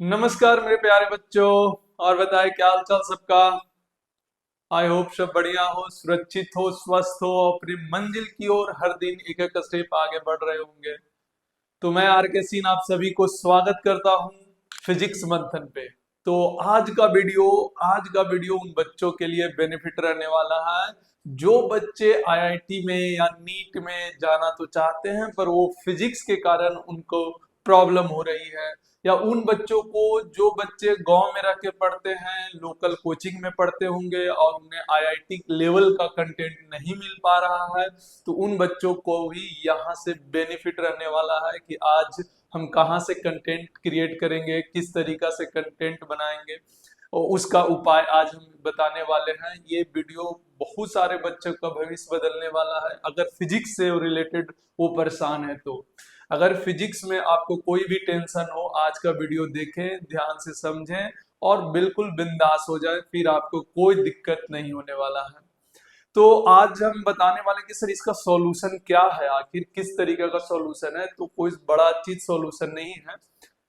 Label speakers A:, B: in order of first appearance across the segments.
A: नमस्कार मेरे प्यारे बच्चों। और बताएं क्या हाल चाल सबका। आई होप सब बढ़िया हो, सुरक्षित हो, स्वस्थ हो, अपनी मंजिल की ओर हर दिन एक एक स्टेप आगे बढ़ रहे होंगे। तो मैं आर के सिंह आप सभी को स्वागत करता हूं फिजिक्स मंथन पे। तो आज का वीडियो उन बच्चों के लिए बेनिफिट रहने वाला है जो बच्चे आईआईटी में या नीट में जाना तो चाहते हैं पर वो फिजिक्स के कारण उनको प्रॉब्लम हो रही है, या उन बच्चों को जो बच्चे गांव में रह के पढ़ते हैं, लोकल कोचिंग में पढ़ते होंगे और उन्हें आईआईटी लेवल का कंटेंट नहीं मिल पा रहा है। तो उन बच्चों को भी यहाँ से बेनिफिट रहने वाला है कि आज हम कहाँ से कंटेंट क्रिएट करेंगे, किस तरीका से कंटेंट बनाएंगे और उसका उपाय आज हम बताने वाले हैं। ये वीडियो बहुत सारे बच्चों का भविष्य बदलने वाला है अगर फिजिक्स से रिलेटेड वो परेशान है तो। अगर फिजिक्स में आपको कोई भी टेंशन हो, आज का वीडियो देखें, ध्यान से समझें और बिल्कुल बिंदास हो जाए, फिर आपको कोई दिक्कत नहीं होने वाला है। तो आज हम बताने वाले कि सर इसका सॉल्यूशन क्या है, आखिर किस तरीके का सॉल्यूशन है। तो कोई बड़ा चीज सॉल्यूशन नहीं है।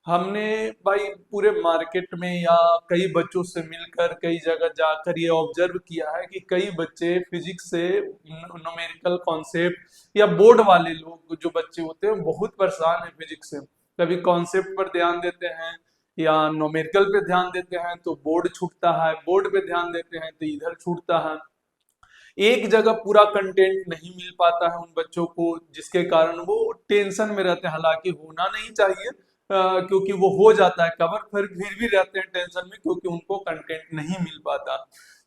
A: हमने भाई पूरे मार्केट में या कई बच्चों से मिलकर कई जगह जाकर ये ऑब्जर्व किया है कि कई बच्चे फिजिक्स से न्यूमेरिकल कॉन्सेप्ट या बोर्ड वाले लोग जो बच्चे होते हैं बहुत परेशान है फिजिक्स से। कभी कॉन्सेप्ट पर ध्यान देते हैं या न्यूमेरिकल पे ध्यान देते हैं तो बोर्ड छूटता है, बोर्ड पे ध्यान देते हैं तो इधर छूटता है। एक जगह पूरा कंटेंट नहीं मिल पाता है उन बच्चों को, जिसके कारण वो टेंशन में रहते हैं। हालांकि होना नहीं चाहिए, क्योंकि वो हो जाता है कवर, फिर भी रहते हैं टेंशन में क्योंकि उनको कंटेंट नहीं मिल पाता।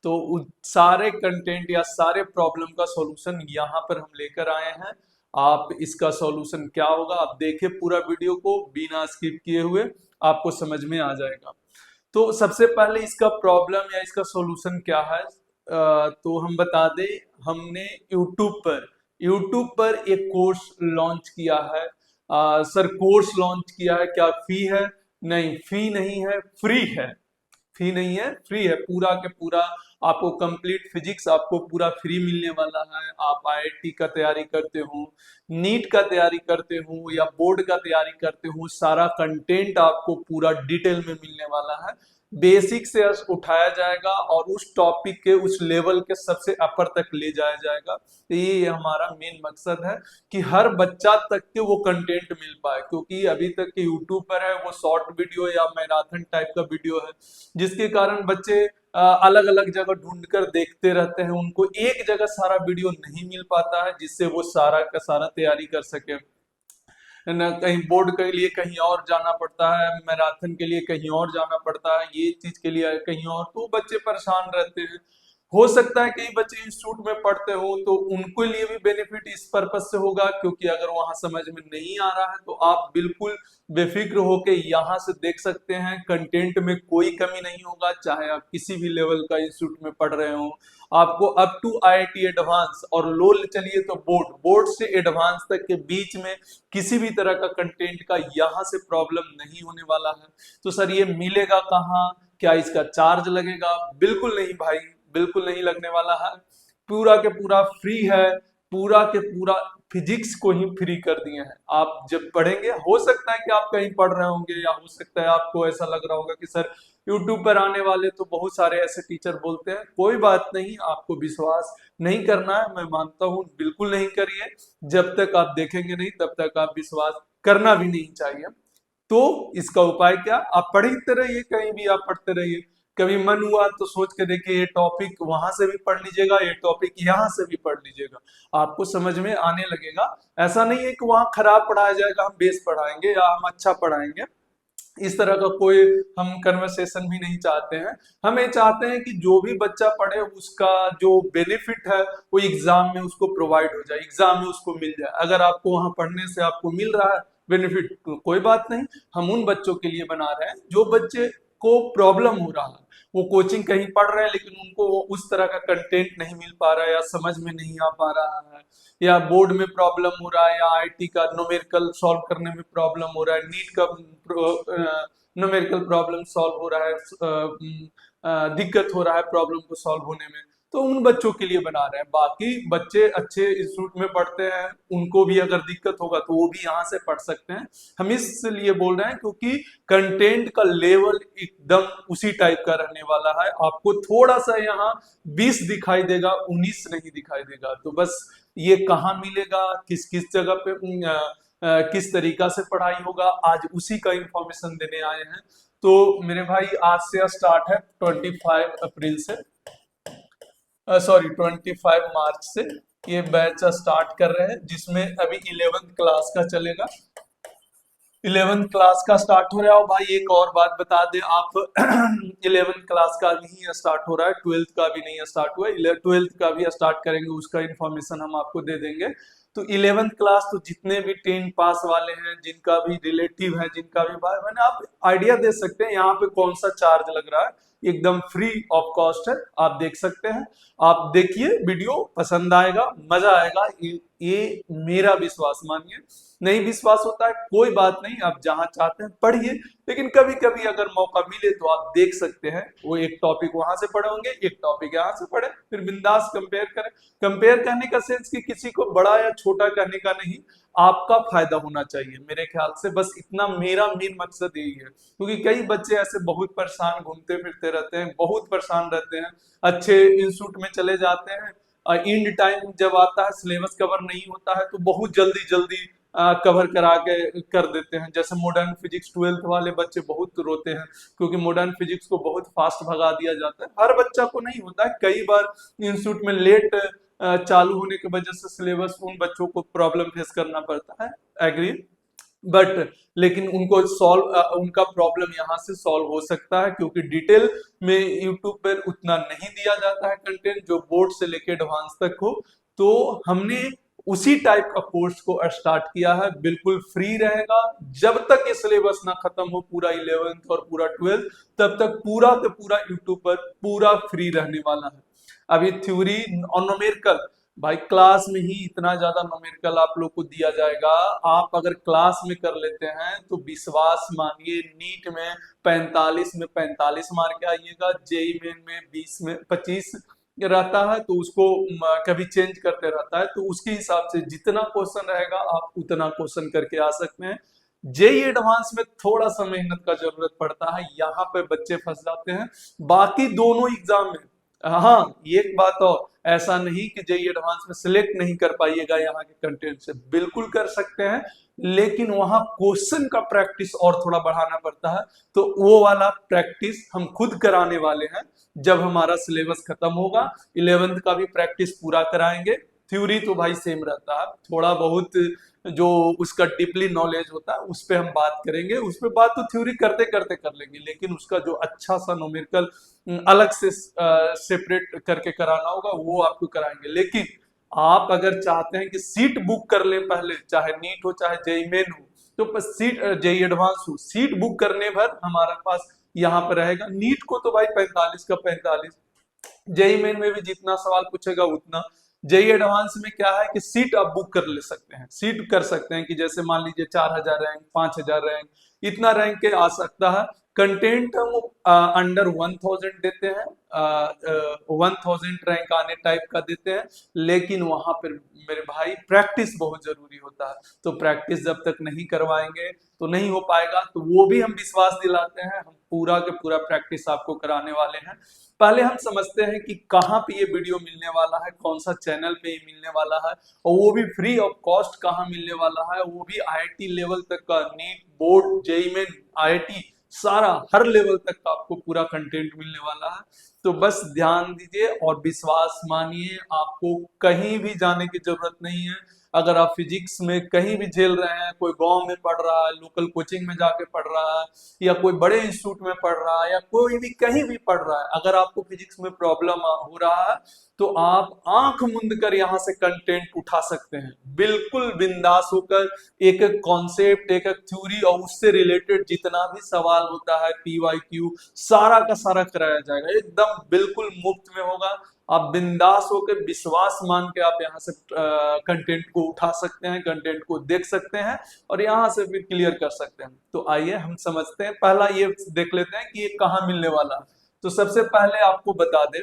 A: तो सारे कंटेंट या सारे प्रॉब्लम का सॉल्यूशन यहाँ पर हम लेकर आए हैं। आप इसका सॉल्यूशन क्या होगा आप देखिए पूरा वीडियो को बिना स्किप किए हुए, आपको समझ में आ जाएगा। तो सबसे पहले इसका प्रॉब्लम या इसका सॉल्यूशन क्या है, तो हम बता दें। हमने यूट्यूब पर एक कोर्स लॉन्च किया है। सर कोर्स लॉन्च किया है, क्या फी है? नहीं, फी नहीं है, फ्री है। फी नहीं है, फ्री है पूरा के पूरा। आपको कंप्लीट फिजिक्स आपको पूरा फ्री मिलने वाला है। आप आईआईटी का तैयारी करते हो, नीट का तैयारी करते हो या बोर्ड का तैयारी करते हो, सारा कंटेंट आपको पूरा डिटेल में मिलने वाला है। बेसिक से उठाया जाएगा और उस टॉपिक के उस लेवल के सबसे अपर तक ले जाया जाएगा। तो ये हमारा मेन मकसद है कि हर बच्चा तक के वो कंटेंट मिल पाए, क्योंकि अभी तक के यूट्यूब पर है वो शॉर्ट वीडियो या मैराथन टाइप का वीडियो है, जिसके कारण बच्चे अलग अलग जगह ढूंढकर देखते रहते हैं। उनको एक जगह सारा वीडियो नहीं मिल पाता है जिससे वो सारा का सारा तैयारी कर सके। न कहीं बोर्ड के लिए कहीं और जाना पड़ता है, मैराथन के लिए कहीं और जाना पड़ता है, ये चीज के लिए कहीं और, तो बच्चे परेशान रहते हैं। हो सकता है कई बच्चे इंस्टीट्यूट में पढ़ते हो तो उनको लिए भी बेनिफिट इस पर्पज से होगा, क्योंकि अगर वहां समझ में नहीं आ रहा है तो आप बिल्कुल बेफिक्र होके यहाँ से देख सकते हैं। कंटेंट में कोई कमी नहीं होगा, चाहे आप किसी भी लेवल का इंस्टीट्यूट में पढ़ रहे हो। आपको अप टू आईआईटी एडवांस और लो चलिए तो बोर्ड से एडवांस तक के बीच में किसी भी तरह का कंटेंट का यहाँ से प्रॉब्लम नहीं होने वाला है। तो सर ये मिलेगा कहाँ, क्या इसका चार्ज लगेगा? बिल्कुल नहीं भाई, बिल्कुल नहीं लगने वाला है। पूरा के पूरा फ्री है, पूरा के पूरा फिजिक्स को ही फ्री कर दिए हैं। आप जब पढ़ेंगे, हो सकता है कि आप कहीं पढ़ रहे होंगे या हो सकता है आपको ऐसा लग रहा होगा कि सर यूट्यूब पर आने वाले तो बहुत सारे ऐसे टीचर बोलते हैं। कोई बात नहीं, आपको विश्वास नहीं करना है, मैं मानता हूँ, बिल्कुल नहीं करिए। जब तक आप देखेंगे नहीं तब तक आप विश्वास करना भी नहीं चाहिए। तो इसका उपाय क्या, आप पढ़ते रहिए, कहीं भी आप पढ़ते रहिए। कभी मन हुआ तो सोच के देखिए, ये टॉपिक वहां से भी पढ़ लीजिएगा, ये टॉपिक यहाँ से भी पढ़ लीजिएगा, आपको समझ में आने लगेगा। ऐसा नहीं है कि वहां खराब पढ़ाया जाएगा, हम बेस पढ़ाएंगे या हम अच्छा पढ़ाएंगे, इस तरह का कोई हम कन्वर्सेशन भी नहीं चाहते हैं। हम ये चाहते हैं कि जो भी बच्चा पढ़े उसका जो बेनिफिट है वो एग्जाम में उसको प्रोवाइड हो जाए, एग्जाम में उसको मिल जाए। अगर आपको वहां पढ़ने से आपको मिल रहा है बेनिफिट तो कोई बात नहीं, हम उन बच्चों के लिए बना रहे हैं जो बच्चे को प्रॉब्लम हो रहा है। वो कोचिंग कहीं पढ़ रहे हैं लेकिन उनको उस तरह का कंटेंट नहीं मिल पा रहा है या समझ में नहीं आ पा रहा है, या बोर्ड में प्रॉब्लम हो रहा है, या आईटी का न्यूमेरिकल सॉल्व करने में प्रॉब्लम हो रहा है, नीट का न्यूमेरिकल प्रॉब्लम सॉल्व हो रहा है, दिक्कत हो रहा है प्रॉब्लम को सॉल्व होने में। तो उन बच्चों के लिए बना रहे हैं। बाकी बच्चे अच्छे इंस्टीट्यूट में पढ़ते हैं, उनको भी अगर दिक्कत होगा तो वो भी यहाँ से पढ़ सकते हैं। हम इसलिए बोल रहे हैं क्योंकि कंटेंट का लेवल एकदम उसी टाइप का रहने वाला है। आपको थोड़ा सा यहाँ 20 दिखाई देगा, 19 नहीं दिखाई देगा। तो बस ये कहाँ मिलेगा, किस किस जगह पे किस तरीका से पढ़ाई होगा, आज उसी का इंफॉर्मेशन देने आए हैं। तो मेरे भाई आज से स्टार्ट है 25 अप्रैल से, सॉरी 25 मार्च से ये बैच स्टार्ट कर रहे हैं, जिसमें अभी 11th क्लास का चलेगा। 11th क्लास का स्टार्ट हो रहा है। और भाई एक और बात बता दे आप 11th क्लास का नहीं स्टार्ट हो रहा है, 12th का भी नहीं स्टार्ट हुआ है। 12th का भी स्टार्ट करेंगे, उसका इंफॉर्मेशन हम आपको दे देंगे। तो 11th क्लास तो जितने भी 10 पास वाले हैं, जिनका भी रिलेटिव है, जिनका भी भाई बहन, आप आइडिया दे सकते हैं यहाँ पे कौन सा चार्ज लग रहा है। एकदम फ्री ऑफ कॉस्ट है, आप देख सकते हैं। आप देखिए वीडियो, पसंद आएगा, मजा आएगा, ये मेरा विश्वास मानिए। नहीं विश्वास होता है कोई बात नहीं, आप जहां चाहते हैं पढ़िए, लेकिन कभी कभी अगर मौका मिले तो आप देख सकते हैं। वो एक टॉपिक वहां से पढ़े होंगे, एक टॉपिक यहाँ से पढ़े, फिर बिंदास कंपेयर करें। कंपेयर करने का सेंस कि किसी को बड़ा या छोटा करने का नहीं, आपका फायदा होना चाहिए मेरे ख्याल से। बस इतना मेरा मेन मकसद यही है, क्योंकि कई बच्चे ऐसे बहुत परेशान घूमते फिरते रहते हैं, बहुत परेशान रहते हैं, अच्छे इंस्टीट्यूट में चले जाते हैं, एंड टाइम जब आता है सिलेबस कवर नहीं होता है तो बहुत जल्दी जल्दी कवर करा के कर देते हैं। जैसे मॉडर्न फिजिक्स 12th वाले बच्चे बहुत रोते हैं, क्योंकि मॉडर्न फिजिक्स को बहुत फास्ट भगा दिया जाता है। हर बच्चा को नहीं होता है, कई बार इंस्टीट्यूट में लेट चालू होने की वजह से सिलेबस उन बच्चों को प्रॉब्लम फेस करना पड़ता है, एग्री। बट लेकिन उनको सॉल्व, उनका प्रॉब्लम यहाँ से सॉल्व हो सकता है, क्योंकि डिटेल में यूट्यूब पर उतना नहीं दिया जाता है कंटेंट जो बोर्ड से लेके एडवांस तक हो। तो हमने उसी टाइप का कोर्स को स्टार्ट किया है, बिल्कुल फ्री रहेगा। जब तक ये सिलेबस ना खत्म हो पूरा 11th और पूरा 12th, तब तक पूरा का पूरा यूट्यूब पर पूरा फ्री रहने वाला है। अभी थ्योरी और न्यूमेरिकल, भाई क्लास में ही इतना ज्यादा न्यूमेरिकल आप लोग को दिया जाएगा। आप अगर क्लास में कर लेते हैं तो विश्वास मानिए, नीट में 45 में 45 मार के आइएगा, जेई मेन में 20 में 25 रहता है, तो उसको कभी चेंज करते रहता है, तो उसके हिसाब से जितना क्वेश्चन रहेगा आप उतना क्वेश्चन करके आ सकते हैं। जेई एडवांस में थोड़ा सा मेहनत का जरूरत पड़ता है, यहाँ पे बच्चे फंस जाते हैं। बाकी दोनों एग्जाम में, हाँ एक बात और, ऐसा नहीं कि जेई एडवांस में सिलेक्ट नहीं कर पाइएगा यहाँ के कंटेंट से, बिल्कुल कर सकते हैं, लेकिन वहां क्वेश्चन का प्रैक्टिस और थोड़ा बढ़ाना पड़ता है। तो वो वाला प्रैक्टिस हम खुद कराने वाले हैं जब हमारा सिलेबस खत्म होगा। 11th का भी प्रैक्टिस पूरा कराएंगे। थ्योरी तो भाई सेम रहता है, थोड़ा बहुत जो उसका डीपली नॉलेज होता है उस पर हम बात करेंगे, उस पर बात तो थ्योरी करते करते कर लेंगे, लेकिन उसका जो अच्छा सा न्यूमेरिकल अलग से सेपरेट करके कराना होगा वो आपको कराएंगे। लेकिन आप अगर चाहते हैं कि सीट बुक कर लें पहले, चाहे नीट हो चाहे जेई मेन हो, तो सीट जेई एडवांस हो, सीट बुक करने भर हमारे पास यहाँ पर रहेगा। नीट को तो भाई 45 का 45, जेई मेन में भी जितना सवाल पूछेगा उतना। जेई एडवांस में क्या है कि सीट आप बुक कर ले सकते हैं, सीट कर सकते हैं कि जैसे मान लीजिए 4000 रैंक, 5000 रैंक, इतना रैंक के आ सकता है। कंटेंट हम अंडर 1000 देते हैं, 1000 रैंक आने टाइप का देते हैं, लेकिन वहां पर मेरे भाई प्रैक्टिस बहुत जरूरी होता है। तो प्रैक्टिस जब तक नहीं करवाएंगे तो नहीं हो पाएगा। तो वो भी हम विश्वास दिलाते हैं, हम पूरा के पूरा प्रैक्टिस आपको कराने वाले हैं। पहले हम समझते हैं कि कहाँ पे ये वीडियो मिलने वाला है, कौन सा चैनल पे ये मिलने वाला है, और वो भी फ्री ऑफ कॉस्ट कहाँ मिलने वाला है, वो भी आईआईटी लेवल तक का, NEET, board, JEE Main, IIT, सारा हर लेवल तक का आपको पूरा कंटेंट मिलने वाला है। तो बस ध्यान दीजिए और विश्वास मानिए, आपको कहीं भी जाने की जरूरत नहीं है। अगर आप फिजिक्स में कहीं भी झेल रहे हैं, कोई गांव में पढ़ रहा है, लोकल कोचिंग में जाके पढ़ रहा है, या कोई बड़े इंस्टीट्यूट में पढ़ रहा है, या कोई भी कहीं भी पढ़ रहा है, अगर आपको फिजिक्स में प्रॉब्लम हो रहा है तो आप आंख मूंद कर यहाँ से कंटेंट उठा सकते हैं, बिल्कुल बिंदास होकर। एक एक कॉन्सेप्ट, एक एक थ्योरी और उससे रिलेटेड जितना भी सवाल होता है, पीवाईक्यू, सारा का सारा कराया जाएगा, एकदम बिल्कुल मुफ्त में होगा। आप बिंदास होकर विश्वास मान के आप यहाँ से कंटेंट को उठा सकते हैं, कंटेंट को देख सकते हैं और यहाँ से फिर क्लियर कर सकते हैं। तो आइए हम समझते हैं, पहला ये देख लेते हैं कि ये कहाँ मिलने वाला है। तो सबसे पहले आपको बता दें,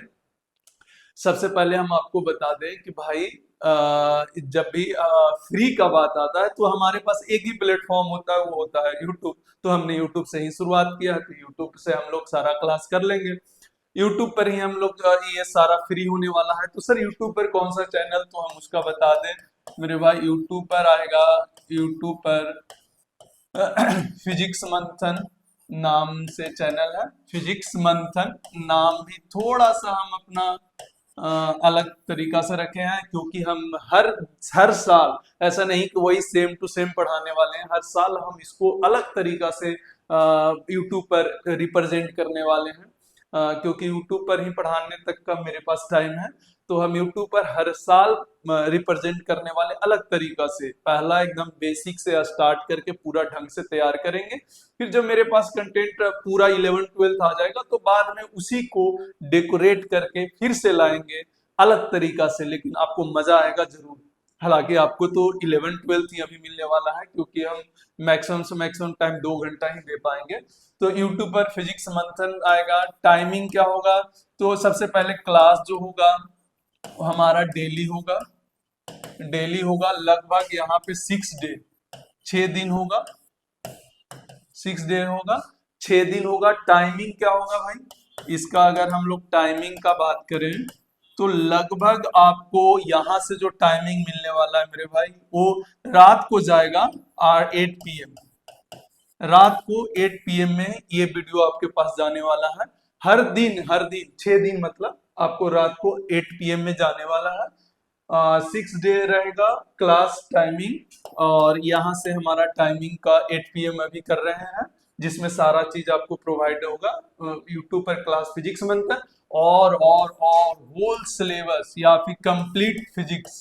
A: सबसे पहले हम आपको बता दें कि भाई जब भी फ्री का बात आता है तो हमारे पास एक ही प्लेटफॉर्म होता है, वो होता है यूट्यूब। तो हमने यूट्यूब से ही शुरुआत किया है, तो यूट्यूब से हम लोग सारा क्लास कर लेंगे। यूट्यूब पर ही हम लोग ये सारा फ्री होने वाला है। तो सर यूट्यूब पर कौन सा चैनल, तो हम उसका बता दें मेरे भाई। यूट्यूब पर आएगा, यूट्यूब पर फिजिक्स मंथन नाम से चैनल है। फिजिक्स मंथन नाम भी थोड़ा सा हम अपना अलग तरीका से रखे हैं, क्योंकि हम हर हर साल ऐसा नहीं कि वही सेम टू सेम पढ़ाने वाले हैं। हर साल हम इसको अलग तरीका से यूट्यूब पर रिप्रेजेंट करने वाले हैं, क्योंकि यूट्यूब पर ही पढ़ाने तक का मेरे पास टाइम है। तो हम यूट्यूब पर हर साल रिप्रेजेंट करने वाले अलग तरीका से, पहला एकदम बेसिक से स्टार्ट करके पूरा ढंग से तैयार करेंगे। फिर जब मेरे पास कंटेंट पूरा 11th 12th आ जाएगा तो बाद में उसी को डेकोरेट करके फिर से लाएंगे अलग तरीका से, लेकिन आपको मजा आएगा जरूर। हालांकि आपको तो 11th 12th ही अभी मिलने वाला है, क्योंकि हम मैक्सिमम से मैक्सिमम टाइम 2 घंटा ही दे पाएंगे। तो यूट्यूब पर फिजिक्स मंथन आएगा। टाइमिंग क्या होगा, तो सबसे पहले क्लास जो होगा वो हमारा डेली होगा। डेली होगा लगभग यहाँ पे 6 डे, 6 दिन होगा। 6 डे होगा, 6 दिन होगा। टाइमिंग क्या होगा भाई इसका, अगर हम लोग टाइमिंग का बात करें तो लगभग आपको यहाँ से जो टाइमिंग मिलने वाला है मेरे भाई, वो रात को जाएगा 8 PM। रात को 8 PM में ये वीडियो आपके पास जाने वाला है। हर दिन, हर दिन 6 दिन मतलब आपको रात को 8 PM में जाने वाला है। 6 डे रहेगा क्लास टाइमिंग, और यहाँ से हमारा टाइमिंग का 8 PM अभी कर रहे हैं, जिसमें सारा चीज आपको प्रोवाइड होगा यूट्यूब पर। क्लास फिजिक्स मंथ और होल सिलेबस या फिर complete physics,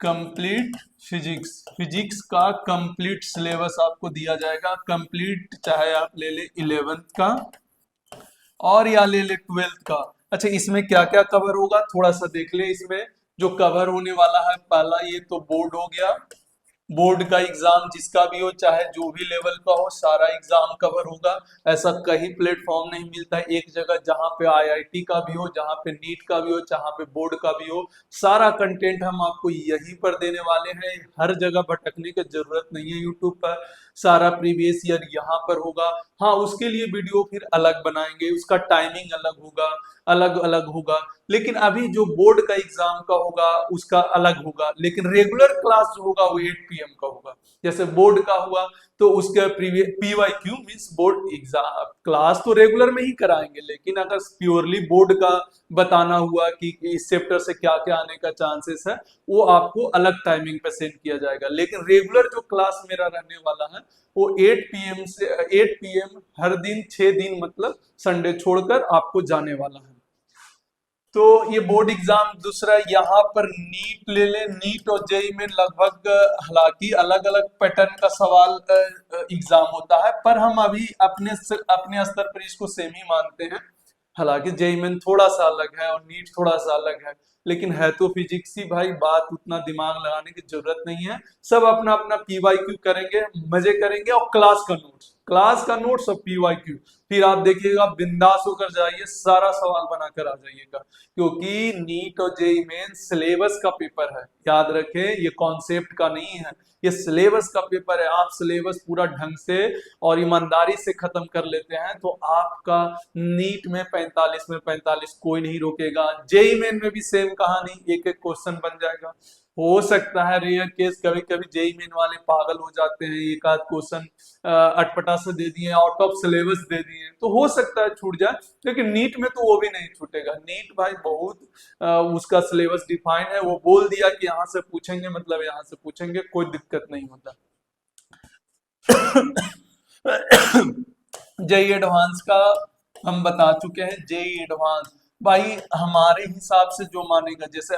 A: complete physics, physics का कंप्लीट सिलेबस आपको दिया जाएगा। कंप्लीट चाहे आप ले ले 11th का और या ले ले 12th का। अच्छा, इसमें क्या क्या कवर होगा थोड़ा सा देख ले। इसमें जो कवर होने वाला है, पहला ये तो बोर्ड हो गया। बोर्ड का एग्जाम जिसका भी हो, चाहे जो भी लेवल का हो, सारा एग्जाम कवर होगा। ऐसा कहीं प्लेटफॉर्म नहीं मिलता है एक जगह जहां पे आईआईटी का भी हो, जहां पे नीट का भी हो, जहां पे बोर्ड का भी हो। सारा कंटेंट हम आपको यहीं पर देने वाले हैं। हर जगह भटकने की जरूरत नहीं है यूट्यूब पर। सारा प्रीवियस ईयर यहाँ पर होगा। हाँ, उसके लिए वीडियो फिर अलग बनाएंगे, उसका टाइमिंग अलग होगा, अलग अलग होगा। लेकिन अभी जो बोर्ड का एग्जाम का होगा उसका अलग होगा, लेकिन रेगुलर क्लास जो होगा वो 8 PM का होगा। जैसे बोर्ड का हुआ तो उसके previous PYQ means board exam class तो रेगुलर में ही कराएंगे, लेकिन अगर प्योरली बोर्ड का बताना हुआ कि इस चैप्टर से क्या क्या आने का चांसेस है, वो आपको अलग टाइमिंग पे सेंड किया जाएगा। लेकिन रेगुलर जो क्लास मेरा रहने वाला है वो 8 PM से 8 PM हर दिन 6 दिन मतलब संडे छोड़कर आपको जाने वाला है। तो ये बोर्ड एग्जाम। दूसरा यहाँ पर नीट ले ले, नीट और जेई में लगभग हालांकि अलग अलग पैटर्न का सवाल एग्जाम होता है, पर हम अभी अपने स्तर पर इसको सेम ही मानते हैं। हालांकि जेई में थोड़ा सा अलग है और नीट थोड़ा सा अलग है, लेकिन है तो फिजिक्स ही भाई। बात उतना दिमाग लगाने की जरूरत नहीं है। सब अपना अपना PYQ करेंगे, मजे करेंगे, और क्लास का नोट्स, क्लास का नोट्स और PYQ। फिर आप देखिएगा बिंदास होकर जाइए, सारा सवाल बनाकर आ जाइएगा, क्योंकि नीट और जेई मेन सिलेबस का पेपर है। याद रखें, ये कॉन्सेप्ट का नहीं है, ये सिलेबस का पेपर है। आप सिलेबस पूरा ढंग से और ईमानदारी से खत्म कर लेते हैं तो आपका नीट में 45 में 45 कोई नहीं रोकेगा। जेई मेन में भी सेम कहानी, एक एक क्वेश्चन बन जाएगा। हो सकता है रेयर केस कभी कभी जेई मेन वाले पागल हो जाते हैं, एक आध क्वेश्चन अटपटा से दे दिए, आउट ऑफ सिलेबस दे दिए, तो हो सकता है छूट जाए। लेकिन नीट में तो वो भी नहीं छूटेगा। नीट भाई बहुत उसका सिलेबस डिफाइन है। वो बोल दिया कि यहाँ से पूछेंगे मतलब यहाँ से पूछेंगे, कोई दिक्कत नहीं होता। जेई एडवांस का हम बता चुके हैं। जेई एडवांस भाई हमारे हिसाब से जो मानेगा, जैसे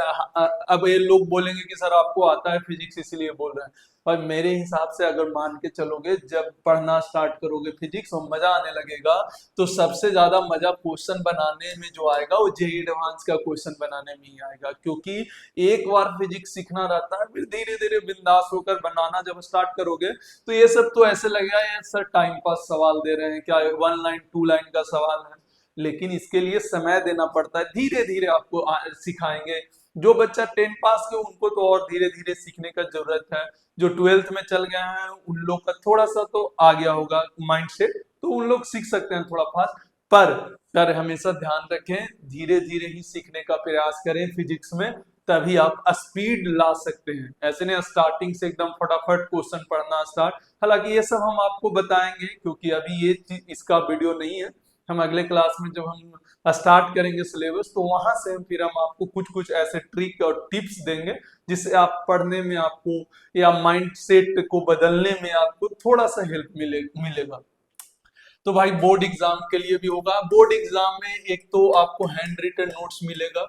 A: अब ये लोग बोलेंगे कि सर आपको आता है फिजिक्स इसलिए बोल रहे हैं। भाई मेरे हिसाब से अगर मान के चलोगे, जब पढ़ना स्टार्ट करोगे फिजिक्स और मजा आने लगेगा, तो सबसे ज्यादा मजा क्वेश्चन बनाने में जो आएगा वो जेई एडवांस का क्वेश्चन बनाने में ही आएगा। क्योंकि एक बार फिजिक्स सीखना रहता है, फिर धीरे धीरे बिंदास होकर बनाना जब स्टार्ट करोगे तो ये सब तो ऐसे लगेगा यार सर टाइम पास सवाल दे रहे हैं क्या, 1 लाइन 2 लाइन का सवाल है। लेकिन इसके लिए समय देना पड़ता है, धीरे धीरे आपको सिखाएंगे। जो बच्चा 10 पास के उनको तो और धीरे धीरे सीखने का जरूरत है। जो 12th में चल गए हैं उन लोग का थोड़ा सा तो आ गया होगा माइंड सेट, तो उन लोग सीख सकते हैं थोड़ा फास्ट। पर हमेशा ध्यान रखें, धीरे धीरे ही सीखने का प्रयास करें फिजिक्स में, तभी आप स्पीड ला सकते हैं। ऐसे नहीं स्टार्टिंग से एकदम फटाफट क्वेश्चन पढ़ना स्टार्ट। हालांकि ये सब हम आपको बताएंगे, क्योंकि अभी ये इसका वीडियो नहीं है। हम अगले क्लास में जब हम स्टार्ट करेंगे सिलेबस, तो वहां से हम आपको कुछ कुछ ऐसे ट्रिक और टिप्स देंगे जिससे आप पढ़ने में आपको या माइंड सेट को बदलने में आपको थोड़ा सा हेल्प मिलेगा। तो भाई बोर्ड एग्जाम के लिए भी होगा। बोर्ड एग्जाम में एक तो आपको हैंड रिटन नोट्स मिलेगा,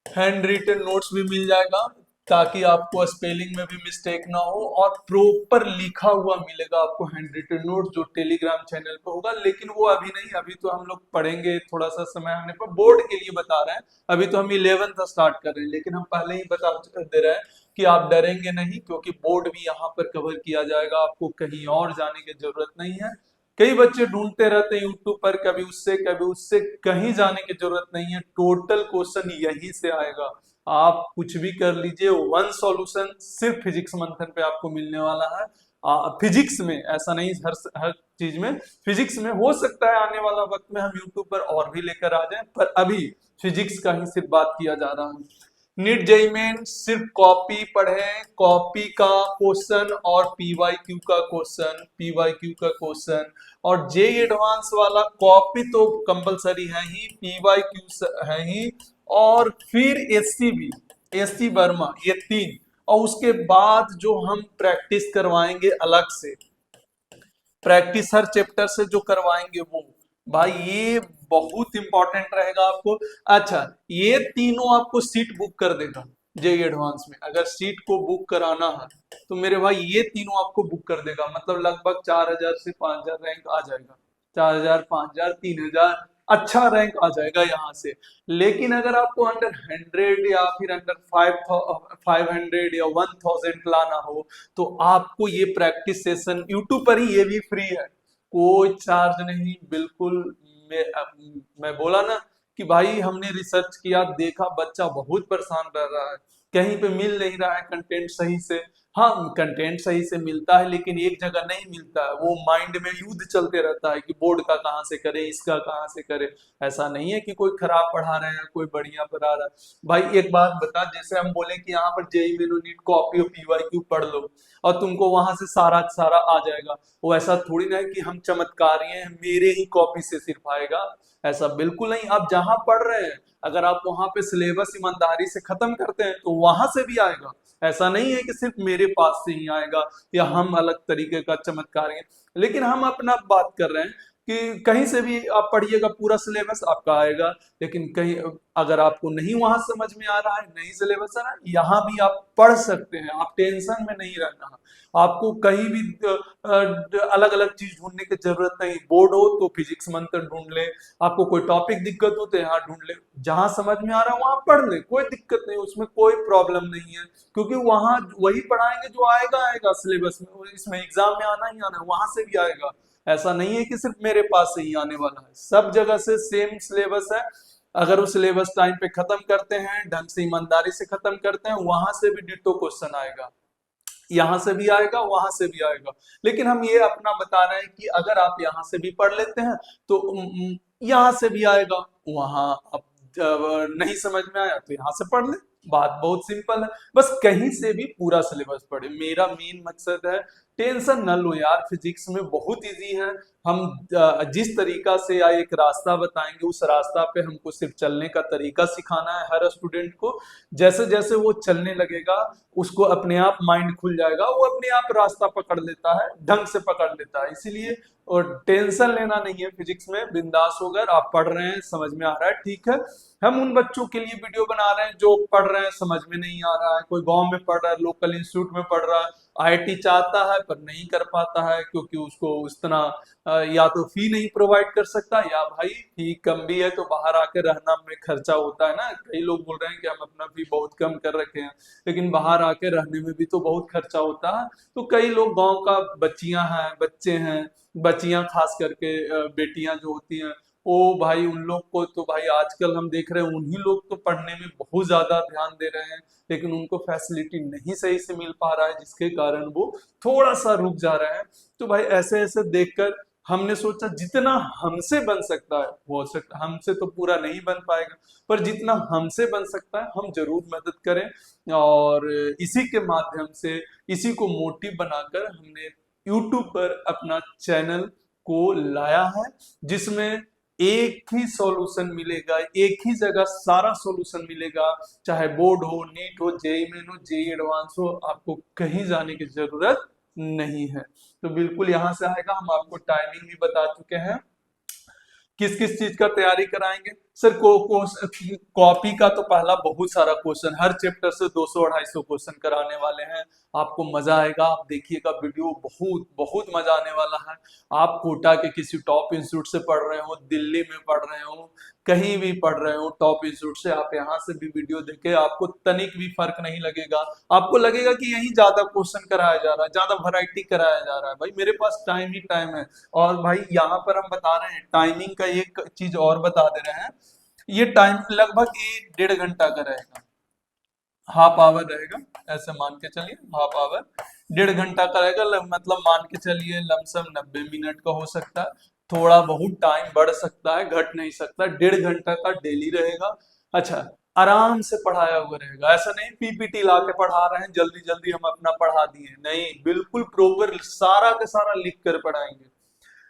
A: हैंड रिटन नोट्स भी मिल जाएगा, ताकि आपको स्पेलिंग में भी मिस्टेक ना हो, और प्रॉपर लिखा हुआ मिलेगा आपको हैंड रिटन नोट, जो टेलीग्राम चैनल पे होगा। लेकिन वो अभी नहीं, अभी तो हम लोग पढ़ेंगे थोड़ा सा समय आने पर, बोर्ड के लिए बता रहे हैं। अभी तो हम 11th स्टार्ट कर रहे हैं, लेकिन हम पहले ही बता दे रहे हैं कि आप डरेंगे नहीं, क्योंकि बोर्ड भी यहाँ पर कवर किया जाएगा, आपको कहीं और जाने की जरूरत नहीं है। कई बच्चे ढूंढते रहते हैं यूट्यूब पर, कभी उससे कहीं जाने की जरूरत नहीं है, टोटल क्वेश्चन यहीं से आएगा। आप कुछ भी कर लीजिए, वन सॉल्यूशन सिर्फ फिजिक्स मंथन पे आपको मिलने वाला है। फिजिक्स में ऐसा नहीं, हर चीज में, फिजिक्स में हो सकता है आने वाला वक्त में हम यूट्यूब पर और भी लेकर आ जाएं, पर अभी फिजिक्स का ही सिर्फ बात किया जा रहा है। नीट जेईई मेन सिर्फ कॉपी पढ़ें, कॉपी का क्वेश्चन और पीवाईक्यू का क्वेश्चन, पीवाईक्यू का क्वेश्चन, और जेईई एडवांस वाला कॉपी तो कंपलसरी है ही, पीवाईक्यू है ही, और फिर एससी भी, एससी वर्मा, ये तीन। और उसके बाद जो हम प्रैक्टिस करवाएंगे अलग से, प्रैक्टिस हर चैप्टर से जो करवाएंगे वो, भाई ये बहुत इंपॉर्टेंट रहेगा आपको। अच्छा, ये तीनों आपको सीट बुक कर देगा जेईई एडवांस में। अगर सीट को बुक कराना है तो मेरे भाई ये तीनों आपको बुक कर देगा, मतलब लगभग 4000 से 5000 रैंक आ जाएगा, 4000, 5000, 3000, अच्छा रैंक आ जाएगा यहाँ से। लेकिन अगर आपको अंडर 100 या फिर अंडर 500 या 1000 लाना हो, तो आपको ये प्रैक्टिस सेशन यूट्यूब पर ही, ये भी फ्री है, कोई चार्ज नहीं, बिल्कुल। मैं बोला ना कि भाई हमने रिसर्च किया, देखा बच्चा बहुत परेशान रह रहा है, कहीं पे मिल नहीं रहा है कंटेंट सही से। हाँ, कंटेंट सही से मिलता है, लेकिन एक जगह नहीं मिलता है, वो माइंड में युद्ध चलते रहता है कि बोर्ड का कहाँ से करे, इसका कहाँ से करे। ऐसा नहीं है कि कोई खराब पढ़ा रहे हैं कोई बढ़िया पढ़ा रहा है। भाई एक बात बता, जैसे हम बोले कि यहाँ पर जेईई मेनू नीट कॉपी और पीवाईक्यू पढ़ लो और तुमको वहां से सारा सारा आ जाएगा, वो ऐसा थोड़ी ना है कि हम चमत्कारी हैं, मेरे ही कॉपी से सिर्फ आएगा, ऐसा बिल्कुल नहीं। आप जहां पढ़ रहे हैं, अगर आप वहां पे सिलेबस ईमानदारी से खत्म करते हैं तो वहां से भी आएगा। ऐसा नहीं है कि सिर्फ मेरे पास से ही आएगा या हम अलग तरीके का चमत्कार हैं। लेकिन हम अपना बात कर रहे हैं कि कहीं से भी आप पढ़िएगा, पूरा सिलेबस आपका आएगा। लेकिन कहीं अगर आपको नहीं वहां समझ में आ रहा है, नहीं सिलेबस आ रहा है, यहाँ भी आप पढ़ सकते हैं, आप टेंशन में नहीं रहना। आपको कहीं भी अलग अलग चीज ढूंढने की जरूरत नहीं। बोर्ड हो तो फिजिक्स मंत्र ढूंढ ले, आपको कोई टॉपिक दिक्कत हो तो यहाँ ढूंढ ले, जहां समझ में आ रहा है वहां पढ़ ले, कोई दिक्कत नहीं, उसमें कोई प्रॉब्लम नहीं है। क्योंकि वहां वही पढ़ाएंगे जो आएगा आएगा सिलेबस में, इसमें एग्जाम में आना ही आना है, वहां से भी आएगा। ऐसा नहीं है कि सिर्फ मेरे पास से ही आने वाला है, सब जगह से सेम सिलेबस है। अगर वो सिलेबस टाइम पे खत्म करते हैं, ढंग से ईमानदारी से खत्म करते हैं, वहां से भी डिटो क्वेश्चन आएगा, यहाँ से भी आएगा, वहां से भी आएगा। लेकिन हम ये अपना बता रहे हैं कि अगर आप यहाँ से भी पढ़ लेते हैं तो यहाँ से भी आएगा, वहां अब नहीं समझ में आया तो यहाँ से पढ़ ले, बात बहुत सिंपल है। बस कहीं से भी पूरा सिलेबस पढ़े, मेरा मेन मकसद है। टेंशन न लो यार, फिजिक्स में बहुत इजी है। हम जिस तरीका से या एक रास्ता बताएंगे, उस रास्ता पे हमको सिर्फ चलने का तरीका सिखाना है हर स्टूडेंट को। जैसे जैसे वो चलने लगेगा, उसको अपने आप माइंड खुल जाएगा, वो अपने आप रास्ता पकड़ लेता है, ढंग से पकड़ लेता है। इसीलिए और टेंशन लेना नहीं है फिजिक्स में, बिंदास होकर आप पढ़ रहे हैं, समझ में आ रहा है, ठीक है। हम उन बच्चों के लिए वीडियो बना रहे हैं जो पढ़ रहे हैं, समझ में नहीं आ रहा है, कोई गांव में पढ़ रहा है, लोकल इंस्टीट्यूट में पढ़ रहा है, आईआईटी चाहता है पर नहीं कर पाता है, क्योंकि उसको उस तरह या तो फी नहीं प्रोवाइड कर सकता, या भाई फी कम भी है तो बाहर आकर रहना में खर्चा होता है ना। कई लोग बोल रहे हैं कि हम अपना फी बहुत कम कर रखे हैं, लेकिन बाहर आके रहने में भी तो बहुत खर्चा होता है। तो कई लोग गांव का बच्चियां हैं, बच्चे हैं, बच्चियां खास करके बेटियां जो होती हैं, ओ भाई, उन लोग को तो भाई आजकल हम देख रहे हैं, उन्हीं लोग तो पढ़ने में बहुत ज्यादा ध्यान दे रहे हैं, लेकिन उनको फैसिलिटी नहीं सही से मिल पा रहा है, जिसके कारण वो थोड़ा सा रुक जा रहे हैं। तो भाई ऐसे ऐसे देखकर हमने सोचा जितना हमसे बन सकता है, हो सकता हमसे तो पूरा नहीं बन पाएगा, पर जितना हमसे बन सकता है हम जरूर मदद करें। और इसी के माध्यम से, इसी को मोटिव बनाकर हमने यूट्यूब पर अपना चैनल को लाया है, जिसमें एक ही सॉल्यूशन मिलेगा, एक ही जगह सारा सॉल्यूशन मिलेगा। चाहे बोर्ड हो, नीट हो, जेई मेन हो, जेई एडवांस हो, आपको कहीं जाने की जरूरत नहीं है। तो बिल्कुल यहाँ से आएगा। हम आपको टाइमिंग भी बता चुके हैं, किस किस चीज का तैयारी कराएंगे सर। कॉपी का तो पहला बहुत सारा क्वेश्चन, हर चैप्टर से 200-250 क्वेश्चन कराने वाले हैं। आपको मजा आएगा, आप देखिएगा वीडियो, बहुत बहुत मजा आने वाला है। आप कोटा के किसी टॉप इंस्टीट्यूट से पढ़ रहे हो, दिल्ली में पढ़ रहे हो, कहीं भी पढ़ रहे हो टॉप इंस्टीट्यूट से, आप यहाँ से भी वीडियो देखे, आपको तनिक भी फर्क नहीं लगेगा। आपको लगेगा कि यही ज्यादा क्वेश्चन कराया जा रहा है, ज्यादा वैरायटी कराया जा रहा है। भाई मेरे पास टाइम ही टाइम है। और भाई यहाँ पर हम बता रहे हैं टाइमिंग का, एक चीज और बता दे रहे हैं, ये टाइम लगभग 1-1.5 घंटा का रहेगा, हाफ आवर रहेगा। ऐसे मान के चलिए हाफ आवर 1.5 घंटा का रहेगा, मतलब मान के चलिए लमसम 90 मिनट का हो सकता है। थोड़ा बहुत टाइम बढ़ सकता है, घट नहीं सकता। 1.5 घंटा का डेली रहेगा। अच्छा, आराम से पढ़ाया हुआ रहेगा, ऐसा नहीं पीपीटी ला के पढ़ा रहे हैं, जल्दी जल्दी हम अपना पढ़ा दिए, नहीं, बिल्कुल प्रॉपर सारा का सारा लिख कर पढ़ाएंगे।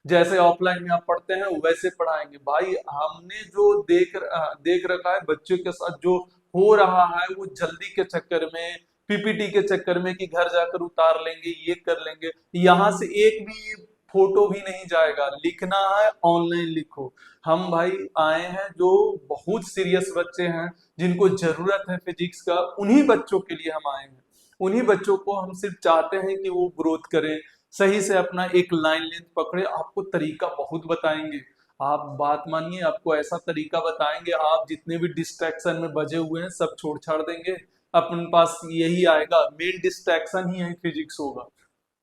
A: जैसे ऑफलाइन में आप पढ़ते हैं वैसे पढ़ाएंगे। भाई हमने जो देख रखा है बच्चों के साथ जो हो रहा है, वो जल्दी के चक्कर में, पीपीटी के चक्कर में कि घर जाकर उतार लेंगे, ये कर लेंगे, यहाँ से एक भी फोटो भी नहीं जाएगा। लिखना है ऑनलाइन लिखो। हम भाई आए हैं जो बहुत सीरियस बच्चे हैं, जिनको जरूरत है फिजिक्स का, उन्हीं बच्चों के लिए हम आए हैं। उन्हीं बच्चों को हम सिर्फ चाहते हैं कि वो ग्रोथ करें, सही से अपना एक लाइन लेंथ पकड़े। आपको तरीका बहुत बताएंगे, आप बात मानिए, आपको ऐसा तरीका बताएंगे, आप जितने भी डिस्ट्रैक्शन में बजे हुए हैं सब छोड़ छाड़ देंगे। अपन पास यही आएगा, मेन डिस्ट्रैक्शन ही यही फिजिक्स होगा।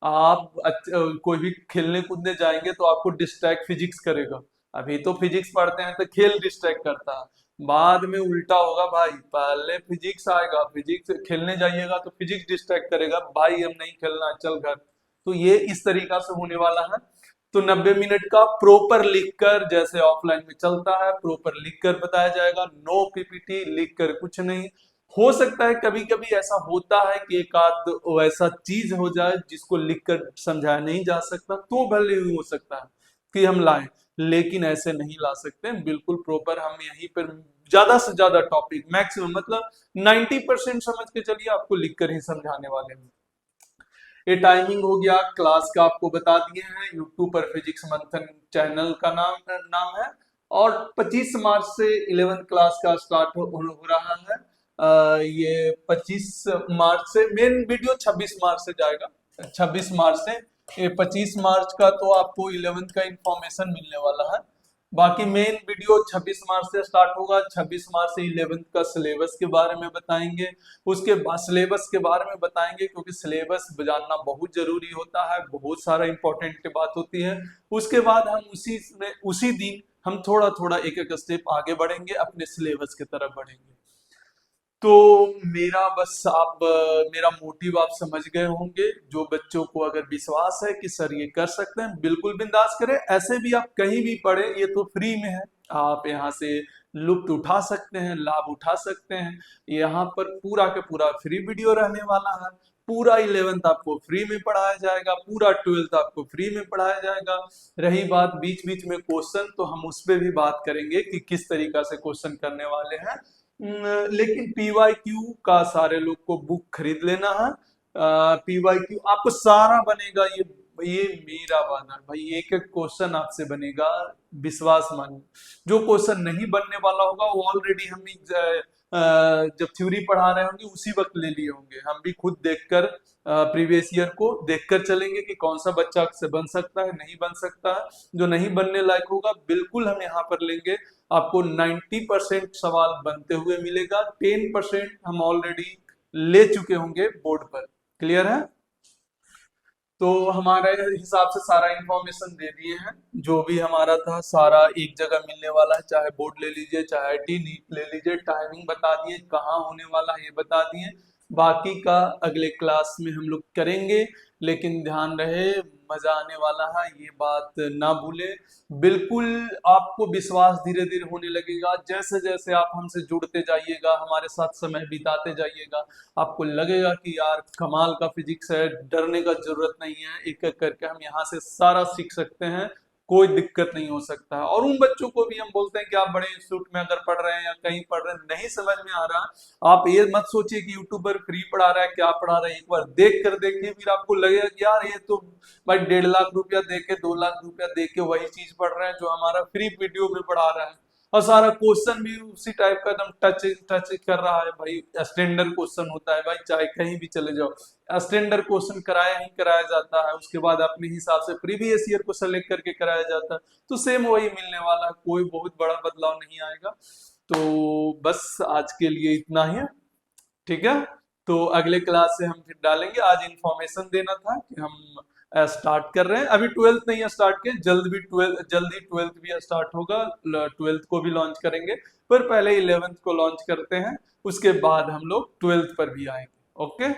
A: आप कोई भी खेलने कूदने जाएंगे तो आपको डिस्ट्रैक्ट फिजिक्स करेगा। अभी तो फिजिक्स पढ़ते हैं तो खेल डिस्ट्रैक्ट करता है, बाद में उल्टा होगा भाई, पहले फिजिक्स आएगा, फिजिक्स खेलने जाइएगा तो फिजिक्स डिस्ट्रैक्ट करेगा, भाई हम नहीं खेलना चल घर। तो ये इस तरीका से होने वाला है। तो 90 मिनट का प्रॉपर लिखकर, जैसे ऑफलाइन में चलता है, प्रॉपर लिखकर बताया जाएगा, नो पीपीटी, लिखकर कुछ नहीं। हो सकता है कभी कभी ऐसा होता है कि एक आध वैसा चीज हो जाए जिसको लिखकर समझाया नहीं जा सकता, तो भले ही हो सकता है कि हम लाएं, लेकिन ऐसे नहीं ला सकते। बिल्कुल प्रॉपर हम यहीं पर ज्यादा से ज्यादा टॉपिक, मैक्सिमम मतलब 90% समझ के चलिए, आपको लिखकर ही समझाने वाले हैं। ये टाइमिंग हो गया, क्लास का आपको बता दिए हैं, यूट्यूब पर फिजिक्स मंथन चैनल का नाम है। और 25 मार्च से 11th क्लास का स्टार्ट हो रहा है। ये 25 मार्च से, मेन वीडियो 26 मार्च से जाएगा, 26 मार्च से। ये 25 मार्च का तो आपको 11th का इंफॉर्मेशन मिलने वाला है। बाकी मेन वीडियो 26 मार्च से स्टार्ट होगा। 26 मार्च से 11th का सिलेबस के बारे में बताएंगे। उसके बाद सिलेबस के बारे में बताएंगे, क्योंकि सिलेबस जानना बहुत जरूरी होता है, बहुत सारा इंपॉर्टेंट बात होती है। उसके बाद हम उसी दिन हम थोड़ा थोड़ा एक एक स्टेप आगे बढ़ेंगे, अपने सिलेबस की तरफ बढ़ेंगे। तो मेरा बस आप मेरा मोटिव आप समझ गए होंगे। जो बच्चों को अगर विश्वास है कि सर ये कर सकते हैं, बिल्कुल बिंदास करें। ऐसे भी आप कहीं भी पढ़े, ये तो फ्री में है, आप यहाँ से लुत्फ उठा सकते हैं, लाभ उठा सकते हैं। यहाँ पर पूरा के पूरा फ्री वीडियो रहने वाला है। पूरा 11th आपको फ्री में पढ़ाया जाएगा, पूरा 12th आपको फ्री में पढ़ाया जाएगा। रही बात बीच बीच में क्वेश्चन, तो हम उस पर भी बात करेंगे कि किस तरीका से क्वेश्चन करने वाले हैं। लेकिन पीवाईक्यू का सारे लोग को बुक खरीद लेना है। पीवाईक्यू आपको सारा बनेगा, ये मेरा वादा है भाई, एक एक क्वेश्चन आपसे बनेगा, विश्वास मानिए। जो क्वेश्चन नहीं बनने वाला होगा वो ऑलरेडी हम जब थ्योरी पढ़ा रहे होंगे उसी वक्त ले लिए होंगे। हम भी खुद देखकर प्रीवियस ईयर को देखकर चलेंगे कि कौन सा बच्चा से बन सकता है, नहीं बन सकता है। जो नहीं बनने लायक होगा बिल्कुल हम यहाँ पर लेंगे। आपको 90% सवाल बनते हुए मिलेगा, 10% हम ऑलरेडी ले चुके होंगे बोर्ड पर। क्लियर है? तो हमारे हिसाब से सारा इंफॉर्मेशन दे दिए हैं, जो भी हमारा था सारा एक जगह मिलने वाला है, चाहे बोर्ड ले लीजिए, चाहे आईटी नीट ले लीजिए, टाइमिंग बता दिए, कहाँ होने वाला है ये बता दिए। बाकी का अगले क्लास में हम लोग करेंगे, लेकिन ध्यान रहे मजा आने वाला है, ये बात ना भूले। बिल्कुल आपको विश्वास धीरे धीरे होने लगेगा, जैसे जैसे आप हमसे जुड़ते जाइएगा, हमारे साथ समय बिताते जाइएगा, आपको लगेगा कि यार कमाल का फिजिक्स है, डरने का जरूरत नहीं है, एक एक करके हम यहाँ से सारा सीख सकते हैं, कोई दिक्कत नहीं हो सकता है। और उन बच्चों को भी हम बोलते हैं कि आप बड़े इंस्टीट्यूट में अगर पढ़ रहे हैं या कहीं पढ़ रहे हैं, नहीं समझ में आ रहा, आप ये मत सोचिए कि यूट्यूबर फ्री पढ़ा रहा है, क्या पढ़ा रहा है, एक बार देख कर देखिए, फिर आपको लगेगा कि यार ये तो भाई 1.5 लाख रुपया दे के, 2 लाख रुपया दे के वही चीज पढ़ रहे हैं जो हमारा फ्री वीडियो में पढ़ा रहा है, और सारा क्वेश्चन भी उसी टाइप का एकदम टच टच कर रहा है। भाई स्टैंडर्ड क्वेश्चन होता है भाई, चाहे कहीं भी चले जाओ स्टैंडर्ड क्वेश्चन कराया ही कराया जाता है, उसके बाद अपने हिसाब से प्रीवियस ईयर को सेलेक्ट करके कराया जाता है, तो सेम वही मिलने वाला है, कोई बहुत बड़ा बदलाव नहीं आएगा। तो बस आज के लिए इतना ही है, ठीक है। तो अगले क्लास से हम फिर डालेंगे, आज इंफॉर्मेशन देना था कि हम स्टार्ट कर रहे हैं, अभी 12th नहीं स्टार्ट किए, जल्दी 12th भी स्टार्ट होगा, 12th को भी लॉन्च करेंगे, पर पहले 11th को लॉन्च करते हैं, उसके बाद हम लोग 12th पर भी आएंगे। ओके।